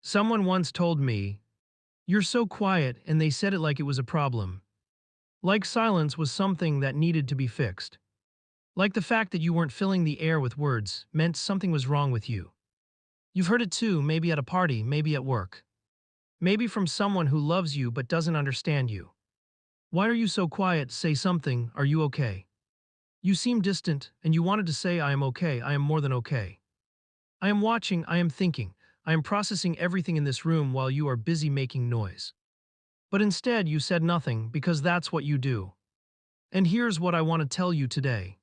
Someone once told me, "You're so quiet," and they said it like it was a problem. Like silence was something that needed to be fixed. Like the fact that you weren't filling the air with words meant something was wrong with you. You've heard it too, maybe at a party, maybe at work. Maybe from someone who loves you but doesn't understand you. "Why are you so quiet? Say something, are you okay? You seem distant, and you wanted to say I am okay, I am more than okay. I am watching, I am thinking, I am processing everything in this room while you are busy making noise." But instead you said nothing because that's what you do. And here's what I want to tell you today.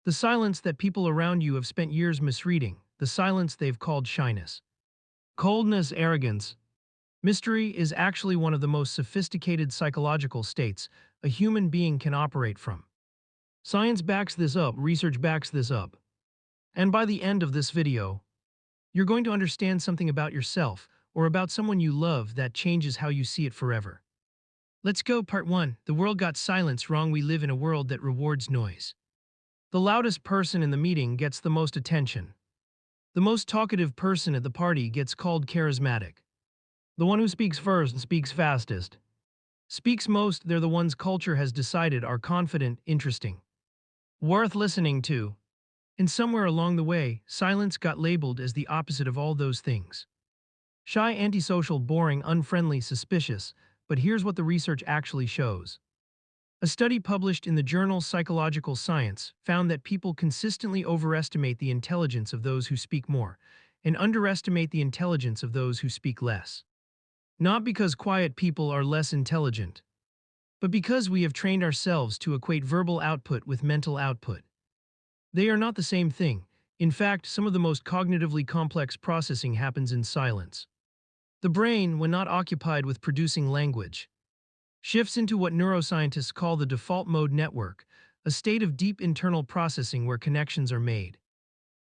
The silence that people around you have spent years misreading, the silence they've called shyness, coldness, arrogance, mystery is actually one of the most sophisticated psychological states a human being can operate from. Science backs this up, research backs this up. And by the end of this video, you're going to understand something about yourself or about someone you love that changes how you see it forever. Let's go. Part 1. The world got silence wrong. We live in a world that rewards noise. The loudest person in the meeting gets the most attention. The most talkative person at the party gets called charismatic. The one who speaks first, speaks fastest, speaks most, they're the ones culture has decided are confident, interesting, worth listening to. And somewhere along the way, silence got labeled as the opposite of all those things. Shy, antisocial, boring, unfriendly, suspicious. But here's what the research actually shows. A study published in the journal Psychological Science found that people consistently overestimate the intelligence of those who speak more and underestimate the intelligence of those who speak less. Not because quiet people are less intelligent, but because we have trained ourselves to equate verbal output with mental output. They are not the same thing. In fact, some of the most cognitively complex processing happens in silence. The brain, when not occupied with producing language, shifts into what neuroscientists call the default mode network, a state of deep internal processing where connections are made,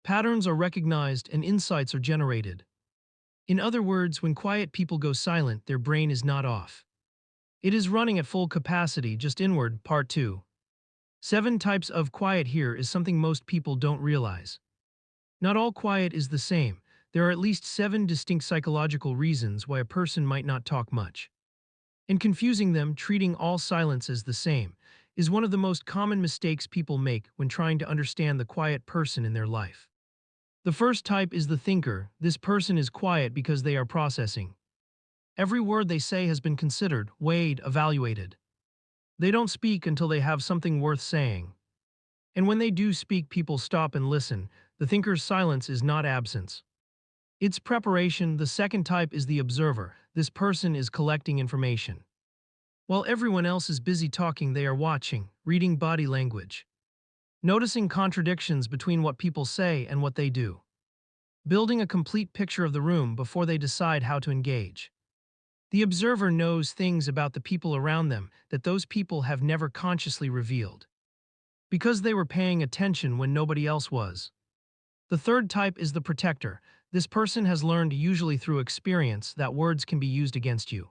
patterns are recognized, and insights are generated. In other words, when quiet people go silent, their brain is not off. It is running at full capacity, just inward. Part 2. 7 types of quiet. Here is something most people don't realize. Not all quiet is the same. There are at least 7 distinct psychological reasons why a person might not talk much. And confusing them, treating all silence as the same, is one of the most common mistakes people make when trying to understand the quiet person in their life. The first type is the thinker. This person is quiet because they are processing. Every word they say has been considered, weighed, evaluated. They don't speak until they have something worth saying. And when they do speak, people stop and listen. The thinker's silence is not absence. It's preparation. The second type is the observer. This person is collecting information. While everyone else is busy talking, they are watching, reading body language, noticing contradictions between what people say and what they do, building a complete picture of the room before they decide how to engage. The observer knows things about the people around them that those people have never consciously revealed, because they were paying attention when nobody else was. The third type is the protector. This person has learned, usually through experience, that words can be used against you.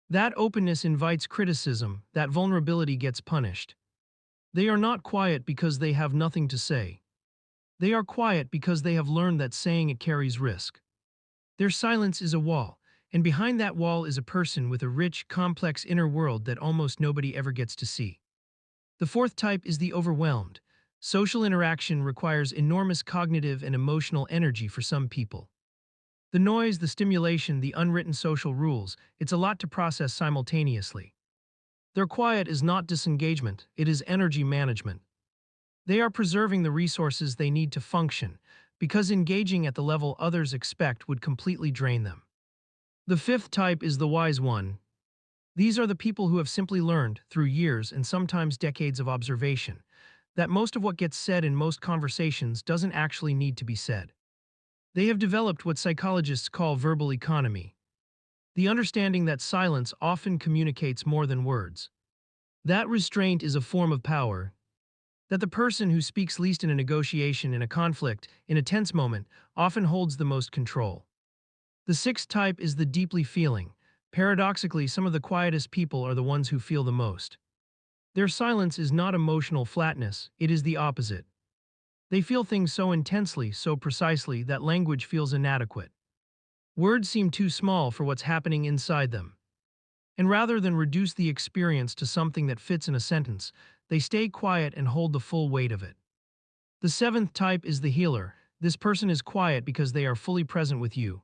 That openness invites criticism, that vulnerability gets punished. They are not quiet because they have nothing to say. They are quiet because they have learned that saying it carries risk. Their silence is a wall, and behind that wall is a person with a rich, complex inner world that almost nobody ever gets to see. The fourth type is the overwhelmed. Social interaction requires enormous cognitive and emotional energy for some people. The noise, the stimulation, the unwritten social rules, it's a lot to process simultaneously. Their quiet is not disengagement, it is energy management. They are preserving the resources they need to function, because engaging at the level others expect would completely drain them. The fifth type is the wise one. These are the people who have simply learned, through years and sometimes decades of observation, that most of what gets said in most conversations doesn't actually need to be said. They have developed what psychologists call verbal economy, the understanding that silence often communicates more than words. That restraint is a form of power, that the person who speaks least in a negotiation, in a conflict, in a tense moment, often holds the most control. The sixth type is the deeply feeling. Paradoxically, some of the quietest people are the ones who feel the most. Their silence is not emotional flatness, it is the opposite. They feel things so intensely, so precisely, that language feels inadequate. Words seem too small for what's happening inside them. And rather than reduce the experience to something that fits in a sentence, they stay quiet and hold the full weight of it. The seventh type is the healer. This person is quiet because they are fully present with you.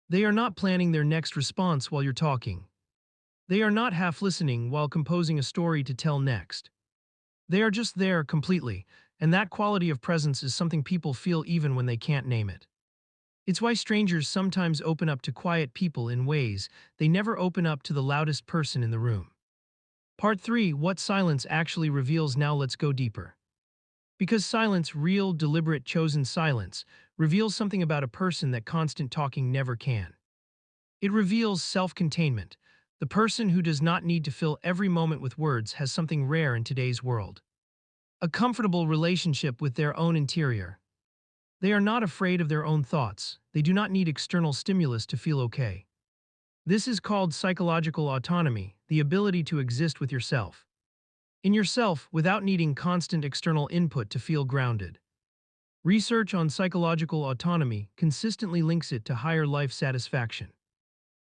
They are not planning their next response while you're talking. They are not half listening while composing a story to tell next. They are just there completely, and that quality of presence is something people feel even when they can't name it. It's why strangers sometimes open up to quiet people in ways they never open up to the loudest person in the room. Part 3: What silence actually reveals. Now let's go deeper. Because silence, real, deliberate, chosen silence, reveals something about a person that constant talking never can. It reveals self-containment. The person who does not need to fill every moment with words has something rare in today's world: a comfortable relationship with their own interior. They are not afraid of their own thoughts. They do not need external stimulus to feel okay. This is called psychological autonomy, the ability to exist with yourself. In yourself without needing constant external input to feel grounded. Research on psychological autonomy consistently links it to higher life satisfaction,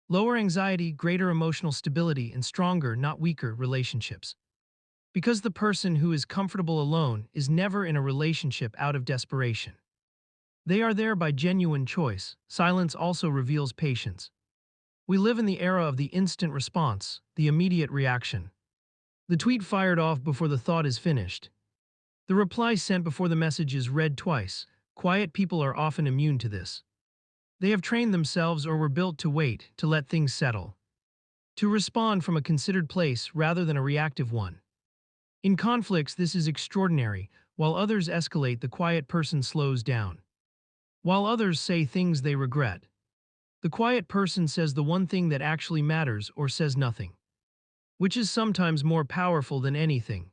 lower anxiety, greater emotional stability, and stronger, not weaker, relationships. Because the person who is comfortable alone is never in a relationship out of desperation. They are there by genuine choice. Silence also reveals patience. We live in the era of the instant response, the immediate reaction. The tweet fired off before the thought is finished. The reply sent before the message is read twice. Quiet people are often immune to this. They have trained themselves or were built to wait, to let things settle. To respond from a considered place rather than a reactive one. In conflicts, this is extraordinary. While others escalate, the quiet person slows down. While others say things they regret, the quiet person says the one thing that actually matters or says nothing, which is sometimes more powerful than anything.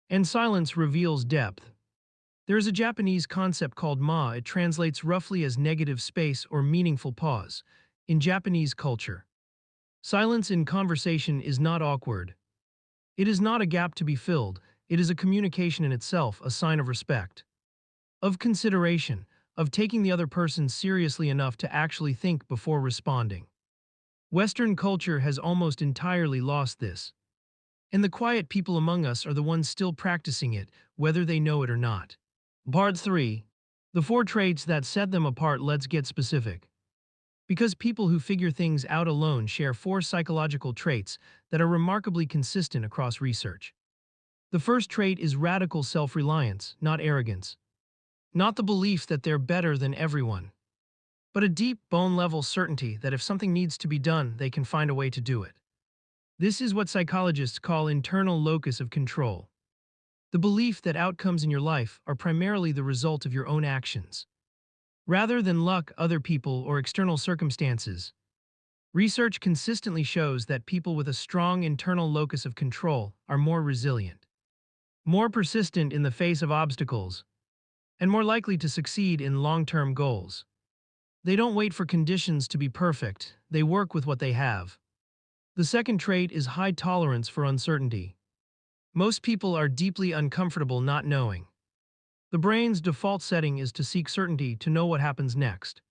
And silence reveals depth. There is a Japanese concept called ma. It translates roughly as negative space or meaningful pause. In Japanese culture, silence in conversation is not awkward. It is not a gap to be filled. It is a communication in itself, a sign of respect, of consideration, of taking the other person seriously enough to actually think before responding. Western culture has almost entirely lost this. And the quiet people among us are the ones still practicing it, whether they know it or not. Part 3: The 4 traits that set them apart. Let's get specific. Because people who figure things out alone share 4 psychological traits that are remarkably consistent across research. The first trait is radical self-reliance, not arrogance. Not the belief that they're better than everyone, but a deep, bone-level certainty that if something needs to be done, they can find a way to do it. This is what psychologists call internal locus of control. The belief that outcomes in your life are primarily the result of your own actions, rather than luck, other people, or external circumstances. Research consistently shows that people with a strong internal locus of control are more resilient, more persistent in the face of obstacles, and more likely to succeed in long-term goals. They don't wait for conditions to be perfect, they work with what they have. The second trait is high tolerance for uncertainty. Most people are deeply uncomfortable not knowing. The brain's default setting is to seek certainty, to know what happens next,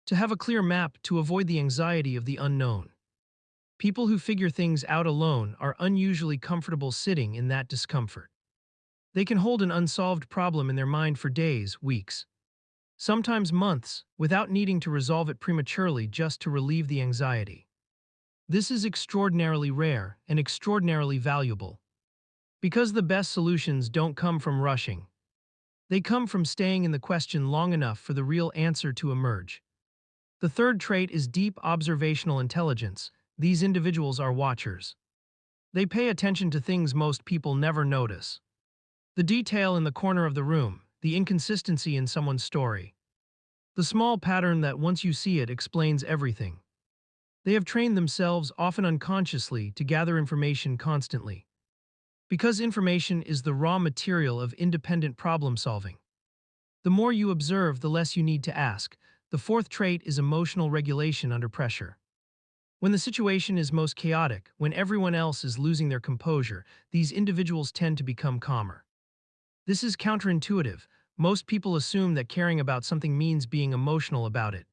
to have a clear map, to avoid the anxiety of the unknown. People who figure things out alone are unusually comfortable sitting in that discomfort. They can hold an unsolved problem in their mind for days, weeks, sometimes months, without needing to resolve it prematurely just to relieve the anxiety. This is extraordinarily rare and extraordinarily valuable. Because the best solutions don't come from rushing. They come from staying in the question long enough for the real answer to emerge. The third trait is deep observational intelligence. These individuals are watchers. They pay attention to things most people never notice. The detail in the corner of the room, the inconsistency in someone's story, the small pattern that once you see it explains everything. They have trained themselves, often unconsciously, to gather information constantly. Because information is the raw material of independent problem solving. The more you observe, the less you need to ask. The fourth trait is emotional regulation under pressure. When the situation is most chaotic, when everyone else is losing their composure, these individuals tend to become calmer. This is counterintuitive. Most people assume that caring about something means being emotional about it.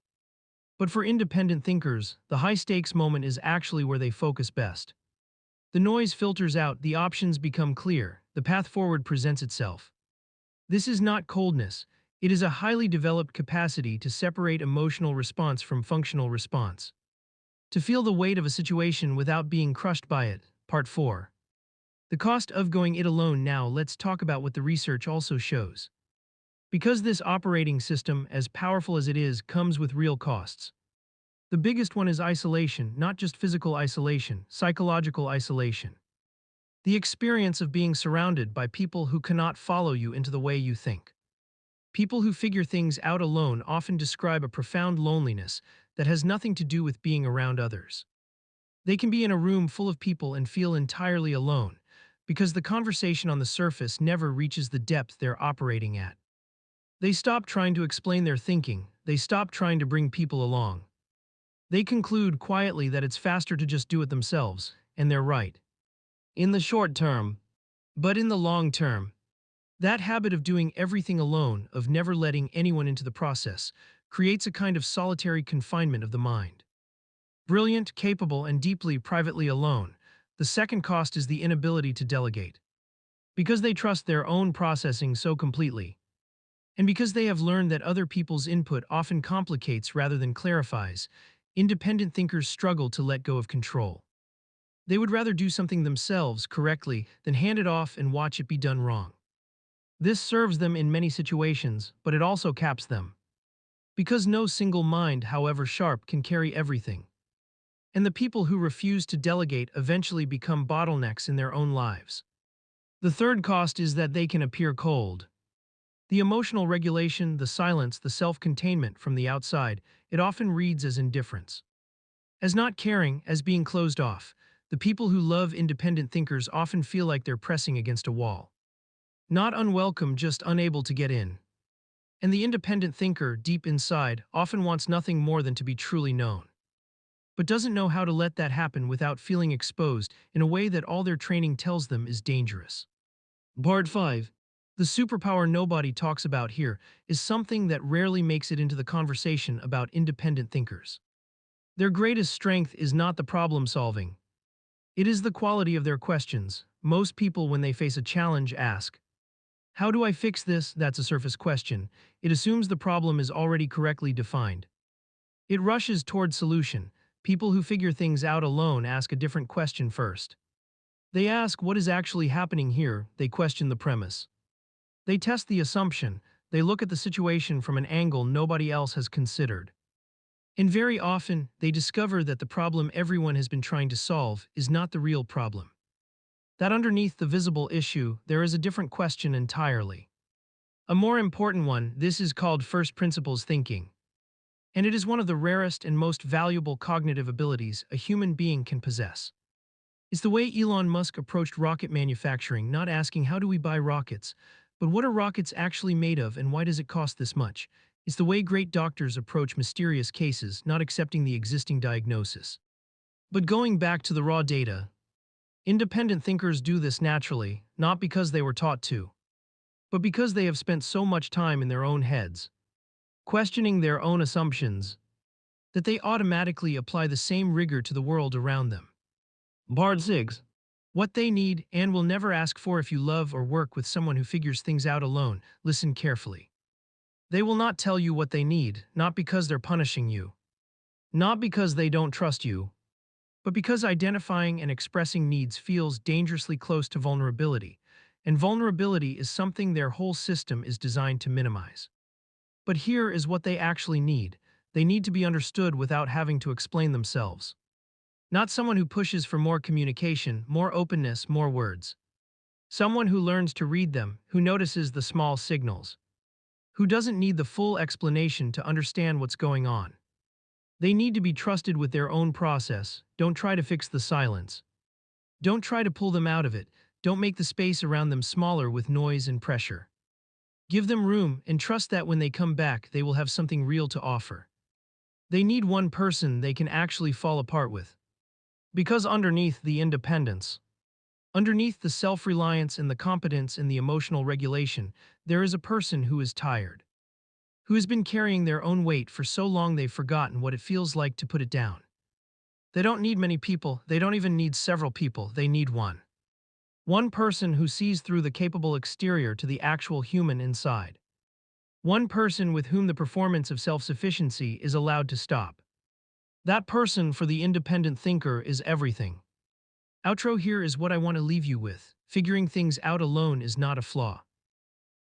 But for independent thinkers, the high-stakes moment is actually where they focus best. The noise filters out, the options become clear, the path forward presents itself. This is not coldness, it is a highly developed capacity to separate emotional response from functional response. To feel the weight of a situation without being crushed by it. Part 4. The cost of going it alone. Now let's talk about what the research also shows. Because this operating system, as powerful as it is, comes with real costs. The biggest one is isolation, not just physical isolation, psychological isolation. The experience of being surrounded by people who cannot follow you into the way you think. People who figure things out alone often describe a profound loneliness that has nothing to do with being around others. They can be in a room full of people and feel entirely alone, because the conversation on the surface never reaches the depth they're operating at. They stop trying to explain their thinking, they stop trying to bring people along. They conclude quietly that it's faster to just do it themselves, and they're right. In the short term, but in the long term, that habit of doing everything alone, of never letting anyone into the process, creates a kind of solitary confinement of the mind. Brilliant, capable, and deeply privately alone, the second cost is the inability to delegate. Because they trust their own processing so completely, and because they have learned that other people's input often complicates rather than clarifies, independent thinkers struggle to let go of control. They would rather do something themselves correctly than hand it off and watch it be done wrong. This serves them in many situations, but it also caps them. Because no single mind, however sharp, can carry everything. And the people who refuse to delegate eventually become bottlenecks in their own lives. The third cost is that they can appear cold. The emotional regulation, the silence, the self-containment from the outside, it often reads as indifference. As not caring, as being closed off. The people who love independent thinkers often feel like they're pressing against a wall. Not unwelcome, just unable to get in. And the independent thinker, deep inside, often wants nothing more than to be truly known. But doesn't know how to let that happen without feeling exposed in a way that all their training tells them is dangerous. Part 5. The superpower nobody talks about here is something that rarely makes it into the conversation about independent thinkers. Their greatest strength is not the problem solving. It is the quality of their questions. Most people, when they face a challenge, ask, "How do I fix this?" That's a surface question. It assumes the problem is already correctly defined. It rushes toward solution. People who figure things out alone ask a different question first. They ask what is actually happening here, they question the premise. They test the assumption, they look at the situation from an angle nobody else has considered. And very often, they discover that the problem everyone has been trying to solve is not the real problem. That underneath the visible issue, there is a different question entirely. A more important one, this is called first principles thinking. And it is one of the rarest and most valuable cognitive abilities a human being can possess. It's the way Elon Musk approached rocket manufacturing, not asking how do we buy rockets, but what are rockets actually made of and why does it cost this much? It's the way great doctors approach mysterious cases, not accepting the existing diagnosis. But going back to the raw data, independent thinkers do this naturally, not because they were taught to, but because they have spent so much time in their own heads, questioning their own assumptions, that they automatically apply the same rigor to the world around them. Part 6. What they need and will never ask for. If you love or work with someone who figures things out alone, listen carefully. They will not tell you what they need, not because they're punishing you, not because they don't trust you, but because identifying and expressing needs feels dangerously close to vulnerability, and vulnerability is something their whole system is designed to minimize. But here is what they actually need. They need to be understood without having to explain themselves. Not someone who pushes for more communication, more openness, more words. Someone who learns to read them, who notices the small signals, who doesn't need the full explanation to understand what's going on. They need to be trusted with their own process. Don't try to fix the silence. Don't try to pull them out of it. Don't make the space around them smaller with noise and pressure. Give them room and trust that when they come back, they will have something real to offer. They need one person they can actually fall apart with. Because underneath the independence, underneath the self-reliance and the competence and the emotional regulation, there is a person who is tired. who has been carrying their own weight for so long they've forgotten what it feels like to put it down. They don't need many people, they don't even need several people, they need one. One person who sees through the capable exterior to the actual human inside. One person with whom the performance of self-sufficiency is allowed to stop. That person for the independent thinker is everything. Outro here is what I want to leave you with. Figuring things out alone is not a flaw.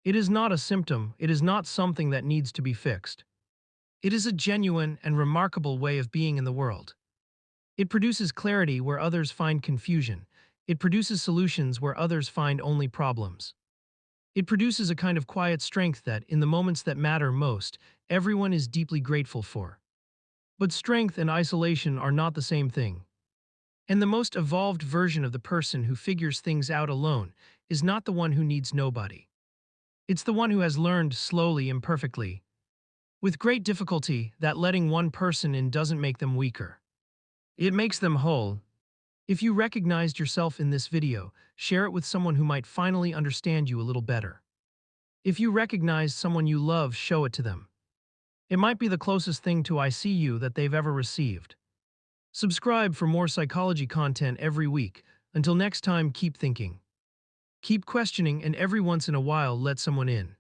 It is not a symptom, it is not something that needs to be fixed. It is a genuine and remarkable way of being in the world. It produces clarity where others find confusion. It produces solutions where others find only problems. It produces a kind of quiet strength that, in the moments that matter most, everyone is deeply grateful for. But strength and isolation are not the same thing. And the most evolved version of the person who figures things out alone is not the one who needs nobody. It's the one who has learned slowly, imperfectly, with great difficulty, that letting one person in doesn't make them weaker. It makes them whole. If you recognized yourself in this video, share it with someone who might finally understand you a little better. If you recognize someone you love, show it to them. It might be the closest thing to I see you that they've ever received. Subscribe for more psychology content every week. Until next time, keep thinking, keep questioning, and every once in a while let someone in.